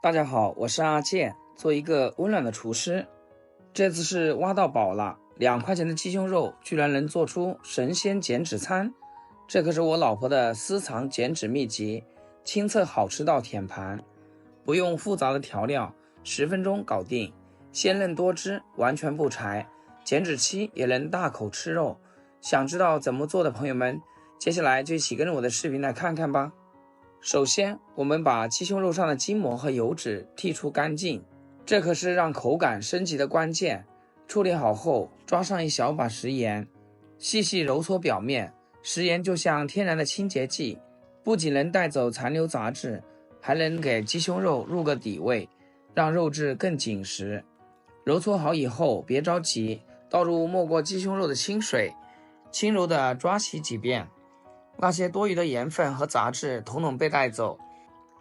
大家好，我是阿健，做一个温暖的厨师。这次是挖到宝了，2块钱的鸡胸肉居然能做出神仙减脂餐，这可是我老婆的私藏减脂秘籍，亲测好吃到舔盘，不用复杂的调料，10分钟搞定，鲜嫩多汁，完全不柴，减脂期也能大口吃肉。想知道怎么做的朋友们，接下来就一起跟着我的视频来看看吧。首先，我们把鸡胸肉上的筋膜和油脂剔除干净，这可是让口感升级的关键。处理好后，抓上一小把食盐，细细揉搓表面。食盐就像天然的清洁剂，不仅能带走残留杂质，还能给鸡胸肉入个底味，让肉质更紧实。揉搓好以后，别着急，倒入没过鸡胸肉的清水，轻柔地抓洗几遍。那些多余的盐分和杂质统统被带走。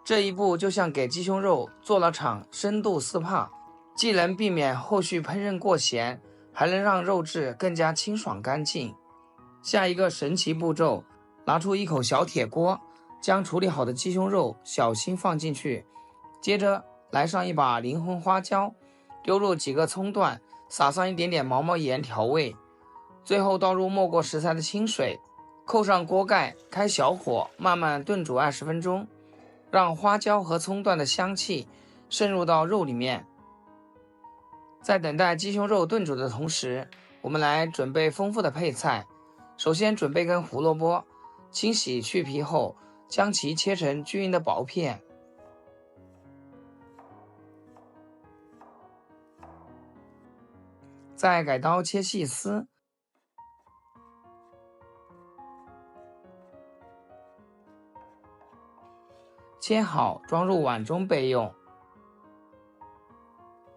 这一步就像给鸡胸肉做了场深度SPA，既能避免后续烹饪过咸，还能让肉质更加清爽干净。下一个神奇步骤，拿出一口小铁锅，将处理好的鸡胸肉小心放进去，接着来上一把灵魂花椒，丢入几个葱段，撒上一点点毛毛盐调味，最后倒入没过食材的清水，扣上锅盖，开小火慢慢炖煮20分钟，让花椒和葱段的香气渗入到肉里面。在等待鸡胸肉炖煮的同时，我们来准备丰富的配菜。首先准备根胡萝卜，清洗去皮后，将其切成均匀的薄片。再改刀切细丝。切好装入碗中备用。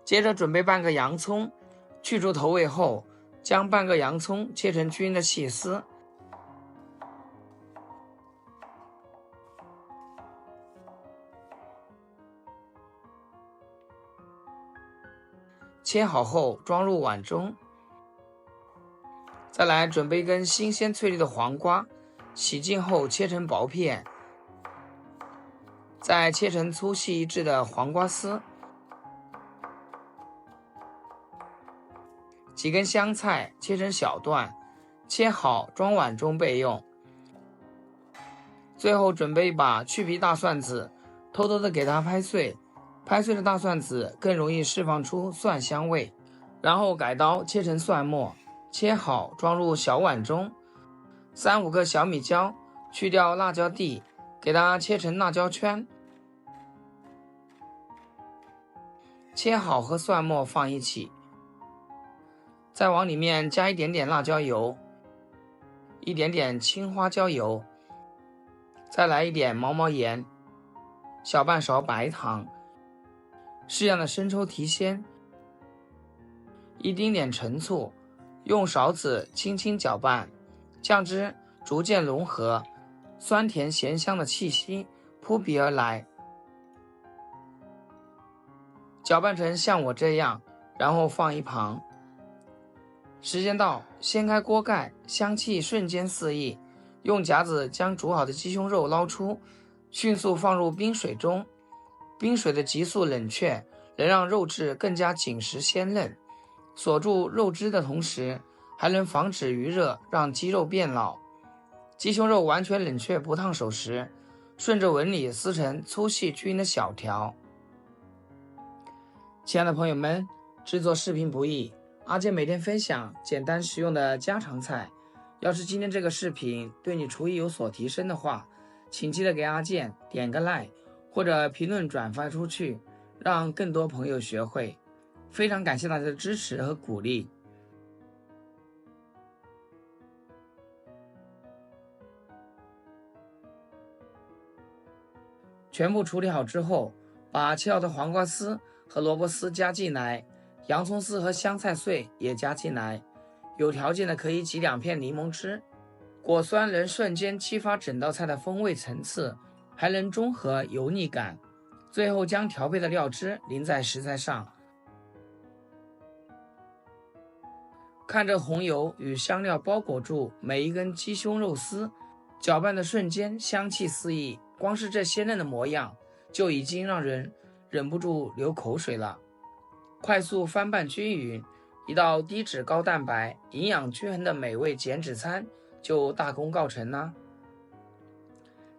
接着准备半个洋葱，去除头尾后，将半个洋葱切成均匀的细丝。切好后装入碗中。再来准备一根新鲜翠绿的黄瓜，洗净后切成薄片，再切成粗细一致的黄瓜丝。几根香菜切成小段，切好装碗中备用。最后准备一把去皮大蒜子，偷偷的给它拍碎，拍碎的大蒜子更容易释放出蒜香味。然后改刀切成蒜末，切好装入小碗中。3-5个小米椒，去掉辣椒蒂，给它切成辣椒圈。切好和蒜末放一起，再往里面加一点点辣椒油，一点点青花椒油，再来一点毛毛盐，小半勺白糖，适量的生抽提鲜，一丁点陈醋，用勺子轻轻搅拌，酱汁逐渐融合，酸甜咸香的气息扑鼻而来。搅拌成像我这样，然后放一旁。时间到，掀开锅盖，香气瞬间四溢，用夹子将煮好的鸡胸肉捞出，迅速放入冰水中。冰水的急速冷却能让肉质更加紧实鲜嫩，锁住肉汁的同时，还能防止余热让鸡肉变老。鸡胸肉完全冷却不烫手时，顺着纹理撕成粗细均匀的小条。亲爱的朋友们，制作视频不易，阿健每天分享简单实用的家常菜。要是今天这个视频对你厨艺有所提升的话，请记得给阿健点个 like 或者评论转发出去，让更多朋友学会。非常感谢大家的支持和鼓励。全部处理好之后，把切好的黄瓜丝和萝卜丝加进来，洋葱丝和香菜碎也加进来，有条件的可以挤2片柠檬汁。果酸能瞬间激发整道菜的风味层次，还能中和油腻感。最后将调配的料汁淋在食材上，看着红油与香料包裹住每一根鸡胸肉丝，搅拌的瞬间香气四溢，光是这鲜嫩的模样就已经让人忍不住流口水了。快速翻拌均匀，一道低脂高蛋白、营养均衡的美味减脂餐就大功告成啦。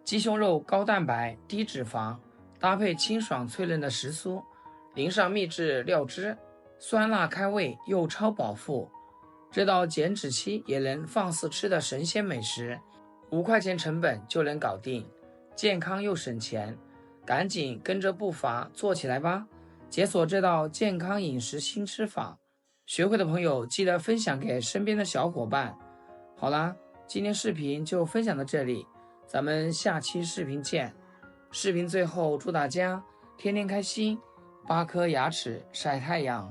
鸡胸肉高蛋白、低脂肪，搭配清爽脆嫩的时酥，淋上秘制料汁，酸辣开胃又超饱腹。这道减脂期也能放肆吃的神仙美食，5块钱成本就能搞定，健康又省钱，赶紧跟着步伐做起来吧！解锁这道健康饮食新吃法，学会的朋友记得分享给身边的小伙伴。好啦，今天视频就分享到这里，咱们下期视频见。视频最后祝大家天天开心，8颗牙齿晒太阳。